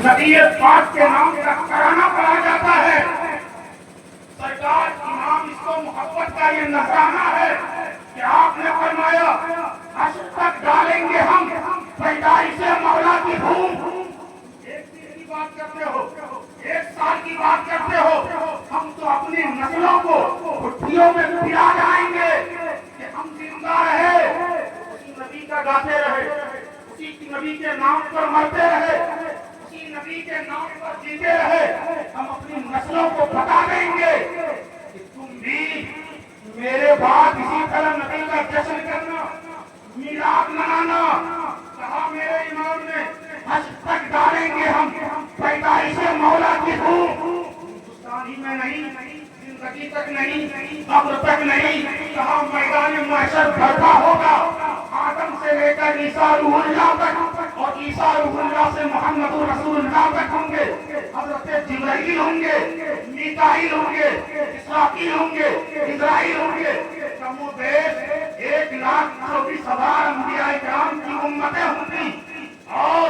نبی پاک کے نام کا کرانا پڑا جاتا ہے۔ سرکار امام اس کو محبت کا یہ نذرانہ ہے کہ آپ نے فرمایا حشر تک ڈالیں گے ہم پیدائش مولا کی دھوم۔ ایک دن کی بات کرتے ہو، ایک سال کی بات کرتے ہو، ہم تو اپنی نسلوں کو بھٹیوں میں پلا جائیں گے کہ ہم زندہ رہے، اسی نبی کا گاتے رہے، اسی نبی کے نام پر مرتے رہے، اسی نبی کے نام پر جیتے رہے۔ ہم اپنی نسلوں کو بتا دیں گے کہ تم بھی میرے بعد اسی طرح نبی کا جشن کرنا، میلاد منانا۔ کہا میرے امام نے حشر تک ڈالیں گے ہم پیدائش مولا کی دھوم۔ ہندوستان ہی میں نہیں، زندگی تک نہیں، قبر تک نہیں، کہا میدان محشر بھرتا ہوگا آدم سے لے کر عیسیٰ روح اللہ تک، اور عیسیٰ روح اللہ سے محمد رسول اللہ تک ہوں گے۔ حضرت جبرائیل ہوں گے، میکائیل ہوں گے، اسرافیل ہوں گے، اسرائیل ہوں گے۔ کم و بیش 1,24,000 انبیاء کرام کی امتیں ہوں گی، اور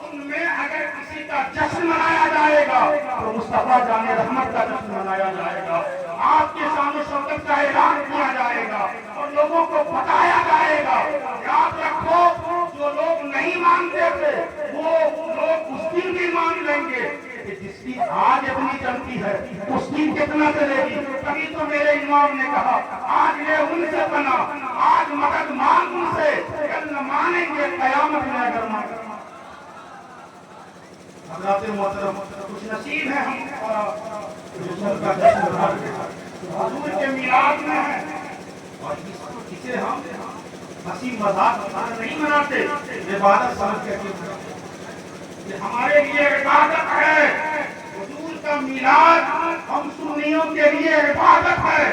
ان میں اگر کسی کا جشن منایا جائے گا تو مصطفیٰ جان رحمت کا جشن منایا جائے گا۔ آپ کے شان و شوکت کا اعلان کیا جائے گا اور لوگوں کو بتایا جائے گا۔ یاد رکھو، جو لوگ نہیں مانتے تھے وہ لوگ اس دن بھی مان لیں گے کہ جس کی آج اتنی چلتی ہے اس کی کتنا چلے گی۔ تبھی تو میرے امام نے کہا آج لے ان سے پناہ، آج مدد مانگ ان سے، کل نہ مانیں گے قیامت میں اگر مانگا۔ حضرات محترم، خوش نصیب ہیں ہم حضور کے میلاد میں ہیں، اور اسے ہم ہنسی مذاق نہیں مناتے، عبادت سمجھ کر کے یہ ہمارے لیے عبادت ہے۔ حضور کا میلاد ہم سنیوں کے لیے عبادت ہے،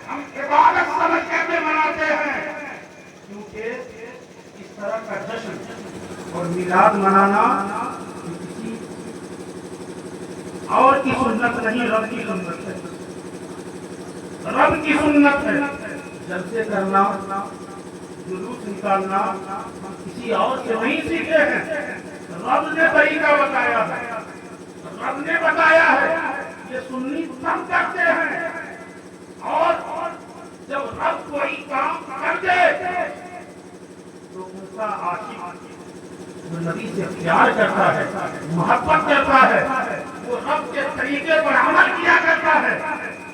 ہم عبادت سمجھ کر کے مناتے ہیں، کیونکہ اس طرح کا جشن اور میلاد منانا کسی اور کی سنت نہیں، رب کی سنت ہے، رب کی سنت ہے۔ جلسے کرنا، جلوس نکالنا ہم کسی اور سے نہیں سیکھے ہیں، رب نے طریقہ بتایا ہے، رب نے بتایا ہے۔ یہ سنی سب کرتے ہیں، اور جب رب کوئی کام کر دے تو ان کا عاشق جو نبی سے پیار کرتا ہے، محبت کرتا ہے، وہ رب کے طریقے پر عمل کیا کرتا ہے۔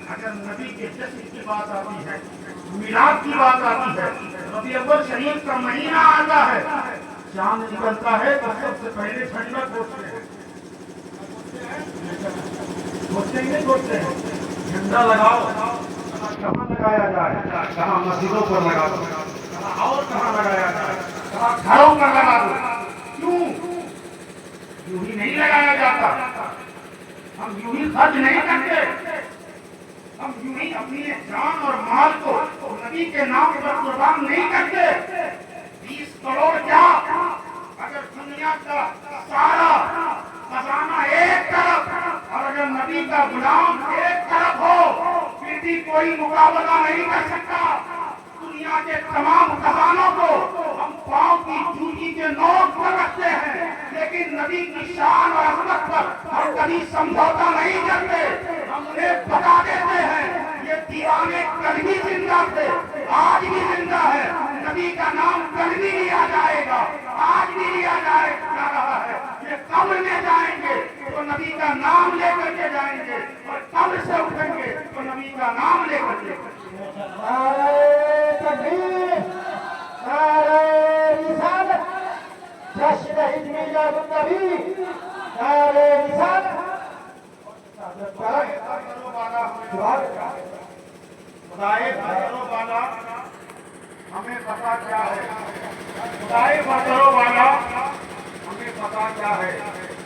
اگر نبی کے جشن کی بات آتی ہے، میلاد کی بات آتی ہے، ربیع الاول شریف کا مہینہ آتا ہے، چاند نکلتا ہے تو سب سے پہلے جھنڈا گھوڑتے ہیں، گھوڑتے ہیں، جھنڈا لگاؤ، کہاں لگایا جائے، کہاں مسجدوں پر لگا دو، کہاں اور کہاں لگایا جائے، کہاں گھروں پر لگا دو۔ کیوں؟ یوں ہی نہیں لگایا جاتا، ہم یوں ہی خرچ نہیں کرتے، ہم یوں ہی اپنی جان اور مال کو نبی کے نام پر قربان نہیں کرتے۔ 20 کروڑ کیا، اگر دنیا کا سارا خزانہ ایک طرف اور اگر نبی کا غلام ایک طرف ہو پھر بھی کوئی مقابلہ نہیں کر سکتا۔ دنیا کے تمام خزانوں کو ہم پاؤں کی جوتی کے نوک پر رکھتے ہیں، لیکن نبی کی شان اور عظمت پر ہم کبھی سمجھوتا نہیں کرتے۔ ہم انہیں بتا دیتے ہیں یہ دیوانے کل بھی زندہ تھے، آج بھی زندہ ہے، نبی کا نام کل بھی لیا جائے گا، آج بھی لیا جا رہا ہے۔ یہ قبر میں جائیں گے تو نبی کا نام لے کر کے جائیں گے، اور قبر سے اٹھیں گے تو نبی کا نام لے کر کے۔ نعرہ تکبیر، نعرہ رسالت، جشن عید میلاد النبی، نعرہ رسالت۔ خدائے بدرو والا ہمیں پتا کیا ہے، خدائے بدرو والا ہمیں پتا کیا ہے،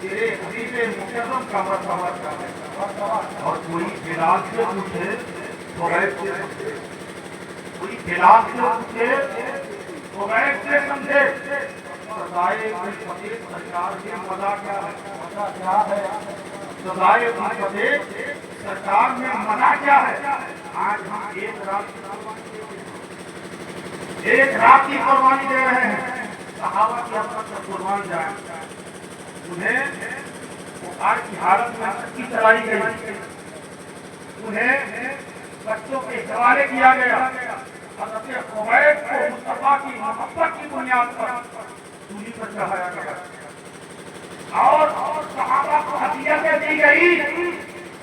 تیرے حبیب مکرم کا مرتبہ کیا ہے۔ اور کوئی بلال سے پوچھے تو غیب سے سمجھے، کوئی بلال سے پوچھے تو غیب سے سمجھے۔ سزائے فقیر سرکار کے مزہ کیا ہے، مزہ کیا ہے، سزائے فقیر سرکار میں مزہ کیا ہے۔ آج ہم ایک رات کی قربانی دے رہے ہیں، صحابہ کی حسرت سے قربان جائیں، انہیں آج کی حالت میں سچی چلائی گئی، انہیں بچوں کے حوالے کیا گیا، حضرت عبید کو مصطفیٰ کی محبت کی بنیاد پر سولی پر چڑھایا گیا، اور صحابہ کو ہدیتیں دی گئی،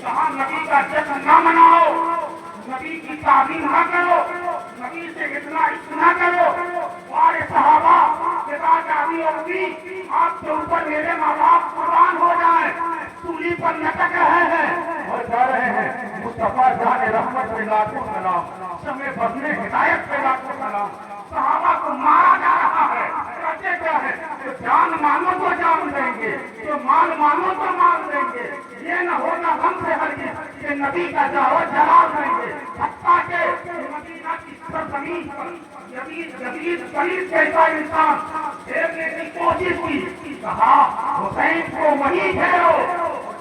کہا نبی کا جشن نہ مناؤ، نبی کی تعظیم نہ کرو، نبی سے اتنا عشق نہ کرو، سارے صحابہ پتا جانی ہوگی آپ کے اوپر میرے ماں باپ قربان ہو جائیں، سولی پر لٹک رہے ہیں اور کہہ رہے ہیں مصطفیٰ جان رحمت پہ لاکھوں سلام، شمع بزم ہدایت پہ لاکھوں سلام۔ صحابہ کو مارا جا رہا ہے، کہتے کیا ہے کہ جان مانو تو جان دیں گے، تو مال مانو تو مال دیں گے، یہ نہ ہوگا ہم سے ہرگز کہ نبی کا جاؤ جلال دیں گے، حتیٰ کہ مدینہ کی سرزمین پر یزید پلیس جیسا انسان پھیرنے کی کوشش کی، کہا حسین کو وہی پھیرو،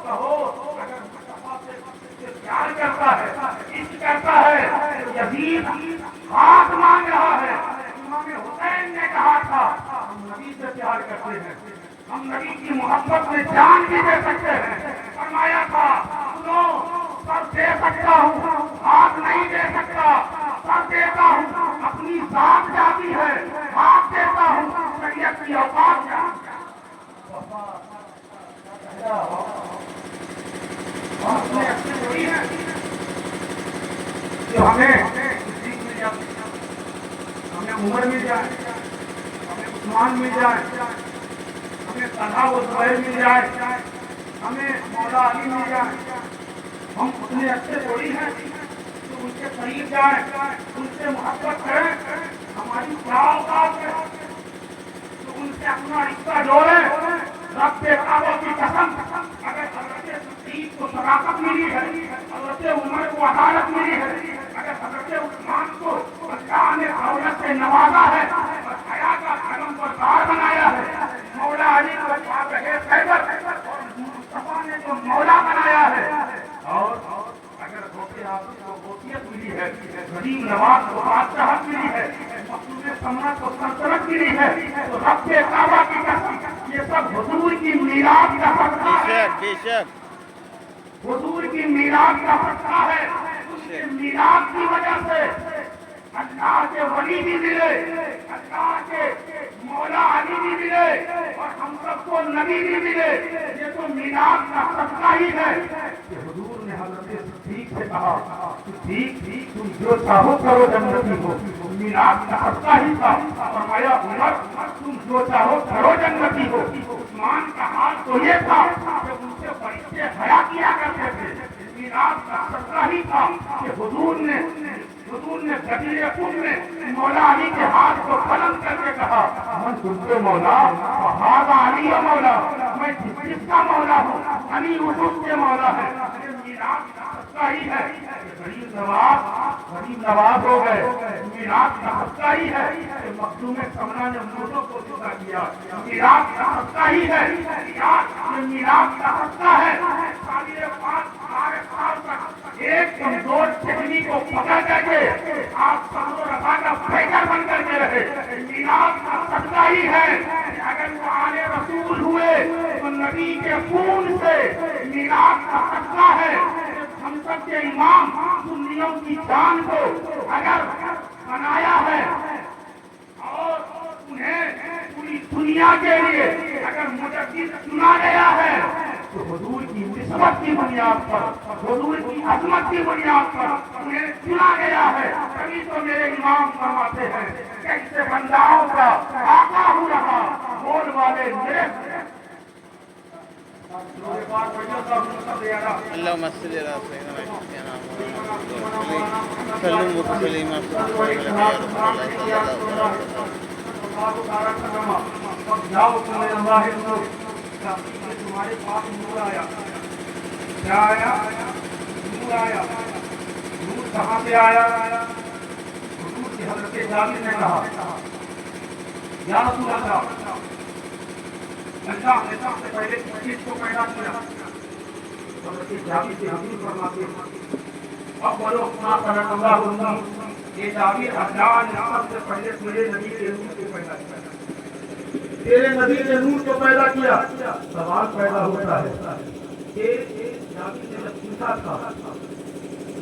کہو اگر مصطفیٰ سے پیار کرتا ہے، عشق کرتا ہے، یزید ہاتھ مانگ رہا ہے۔ امام حسین نے کہا تھا ہم نبی سے پیار کرتے ہیں، ہم نبی کی محبت میں جان بھی دے سکتے ہیں، فرمایا تھا سنو سر دے سکتا ہوں، ہاتھ نہیں دے سکتا، سر دیتا ہوں، اپنی ذات جاتی ہے، ہاتھ دیتا ہوں، شریعت کی اوقات جاتی ہے۔ ہمیں اچھی ہوئی ہے کہ ہمیں عمر مل جائے، ہمیں عثمان مل جائے، ہمیں طلحہ و زبیر مل جائے، ہمیں مولا علی مل جائے، ہم اتنے اچھے تھوڑی ہیں تو ان کے قریب جائیں، ان سے محبت کریں، ہماری کیا اوقات ہے تو ان سے اپنا رشتہ جوڑیں۔ رب کعبہ کی قسم، اگر حضرت صدیق کو صداقت ملی ہے، حضرت عمر کو عدالت ملی ہے، اگر حضرت عثمان کو اللہ نے دولت سے نوازا ہے اور حیا کا قلم بردار بنایا ہے، مولا علی کو بابِ خیبر اور مصطفیٰ نے جو مولا بنایا ہے، اور اگر غوث اعظم کو غوثیت ملی ہے، غریب نواز کو بادشاہت ملی ہے، مخلوق سمرت کو سلطنت ملی ہے، تو رب کعبہ کی قسم یہ سب حضور کی میراث کا صدقہ ہے، حضور کی میراث کا صدقہ ہے۔ اس کی میراث کی وجہ سے اللہ کے ولی بھی ملے، اللہ کے مولا علی بھی ملے، اور ہم سب کو نبی بھی ملے، یہ تو میراث کا صدقہ ہی ہے کہ حضور نے حضرت صدیق سے کہا صدیق تم جو چاہو کرو جنتی ہو، میراث کا صدقہ ہی تھا، فرمایا عمر تم جو چاہو کرو جنتی ہو۔ عثمان کا حال تو یہ تھا کہ ان سے فرشتے حیا کیا کرتے تھے، میراث کا صدقہ ہی تھا کہ حضور نے غدیر خون میں مولا علی کے ہاتھ کو بلند کر کے کہا من تم کے مولا وہذا علی مولا، میں جس کا مولا ہوں علی اس کے مولا ہے۔ میراث کا صدقہ ہی ہے غریب نواز ہو گئے، میراث کا صدقہ ہی ہے کہ مخدوم سمرا نے مردوں کو جدا کیا، میراث کا صدقہ ہی ہے، یہ میراث کا صدقہ ہے۔ ایک کمزور چہری کو پکڑ کر کے آپ سب رفا کا فائدہ بن کر کے رہے، میراث کا صدقہ ہی ہے کہ اگر وہ آل رسول ہوئے تو نبی کے خون سے، میراث کا صدقہ ہے۔ ہم سب کے امام سنیوں کی جان کو اگر بنایا ہے اور انہیں پوری دنیا کے لیے اگر مجدد چنا گیا ہے تو حضور کی نسبت کی بنیاد پر، حضور کی عظمت کی بنیاد پر انہیں چنا گیا ہے۔ تبھی تو میرے امام فرماتے ہیں کیسے بنداؤں کا آقا ہو رہا بول والے میرے اللهم صل على سيدنا محمد سلم تسليما تمہارے پاس نور آیا، کیا آیا؟ نور آیا۔ نور کہاں سے آیا؟ حضور کی حضرت جابر نے کہا یا رسول اللہ، اللہ نے سب سے پہلے کس چیز کو پیدا کیا؟ حضرت جابر سے حضور فرماتے ہیں اب بولو ما خلق اللہ النور، یہ جابر اللہ نے سب سے پہلے تیرے نبی کے نور کو پیدا کیا، تیرے نبی نے نور کو پیدا کیا۔ سوال پیدا ہوتا ہے یہ جابر نے جب پوچھا تھا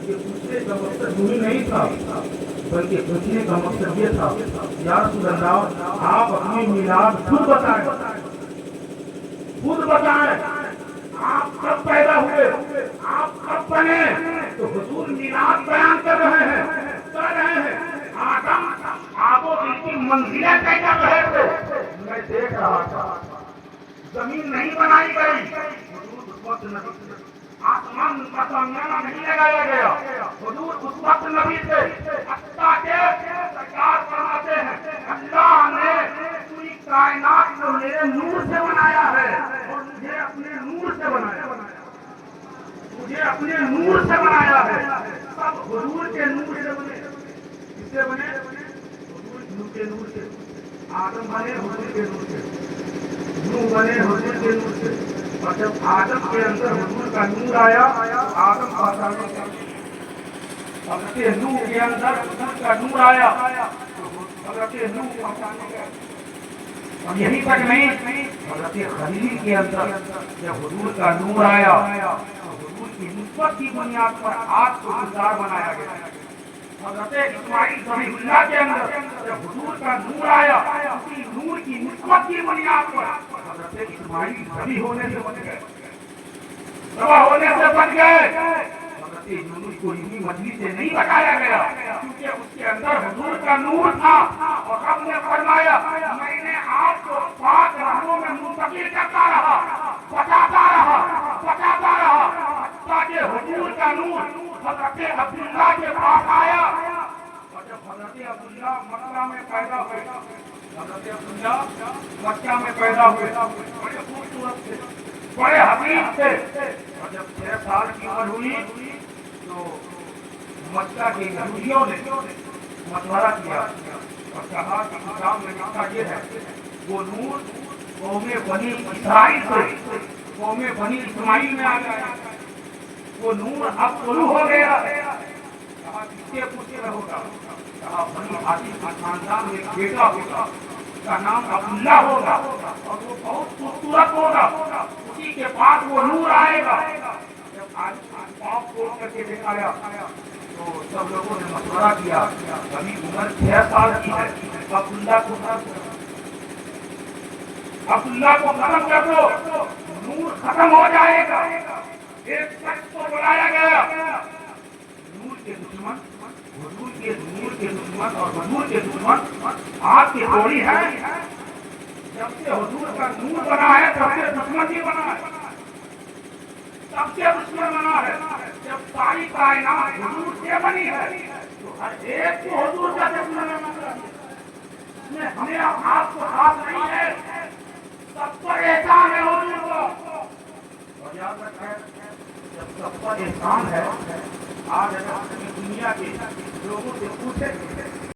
یہ پوچھنے کا مقصد وہی نہیں تھا بلکہ پوچھنے کا مقصد یہ تھا یا رسول اللہ آپ اپنی میلاد خود بتائیں آپ کب پیدا ہوئے آپ کب بنے تو حضور میلاد بیان کر رہے ہیں آب و دل کی منزلیں طے کر رہے تھے میں دیکھ رہا تھا زمین نہیں بنائی گئی حضور اس وقت نبی تھے آسمان کا سامنا نہیں لگایا گیا حضور اس وقت نبی تھے حتیٰ کہ سرکار فرماتے ہیں اللہ نے پوری کائنات کو میرے نور سے بنایا ہے اور مجھے اپنے نور سے بنایا ہے سب حضور کے نور سے بنے کس سے بنے حضور کے نور سے آدم بنے حضور کے نور سے نوح بنے حضور کے نور سے اور جب آدم کے اندر حضور کا نور آیا آدم پہچانے کا حضرت نوح کے اندر حضور کا نور آیا حضرت نوح پہچانے کا اور یہی تک نہیں حضرت خلیل کے اندر جب حضور کا نور آیا تو حضور کی نسبت کی بنیاد پر آج کو گزار بنایا گیا حضرت اسماعیل ذبیح اللہ کے اندر جب حضور کا نور آیا اسی نور کی نسبت کی بنیاد پر حضرت اسماعیل ذبیح ہونے سے بن گئے حضرت یونس کو یونی مچھلی سے نہیں بچایا گیا کیونکہ اس کے اندر حضور کا نور تھا اور رب نے فرمایا میں نے آپ کو پاک راہوں میں منتقل کرتا رہا بچاتا رہا تاکہ حضور کا نور حضرت عبداللہ کے پاس آیا اور جب حضرت عبداللہ مکہ میں پیدا ہوئے حضرت عبداللہ مکہ میں پیدا ہوئے بڑے خوبصورت تھے بڑے حبیب تھے اور جب 6 سال کی عمر ہوئی تو مکہ کے یہودیوں نے مشورہ کیا اور کہا کہ کتاب میں لکھا یہ ہے وہ نور قوم بنی اسرائیل سے قوم بنی اسماعیل میں آ گیا وہ نور اب شروع ہو گیا کہا کس کے پوچھے ہوگا کہا بنی ہاشم کے خاندان میں ایک بیٹا ہوگا اس کا نام عبداللہ ہوگا اور وہ بہت خوبصورت ہوگا اسی کے پاس وہ نور آئے گا جب پاپ کھول کر کے دکھایا تو سب لوگوں نے مشورہ کیا ابھی عمر 6 سال کی ہے عبداللہ کو ختم کر دو نور ختم ہو جائے گا ایک شخص کو بلایا گیا نور کے دشمن حضور کے نور کے دشمن اور حضور کے دشمن آپ کی جوڑی ہے جب سے حضور کا نور بنا ہے تب سے دشمن بھی بنا ہے سب سے دشمن بنا ہے جب ساری کائنات حضور سے بنی ہے تو ہر ایک کو حضور کا دشمن بنا چاہیے اس میں ہمیں آپ کو خاص نہیں ہے سب پر احسان ہے حضور کا اور یاد رکھیں جب سب پر احسان ہے آج اگر دنیا کے لوگوں سے پوچھے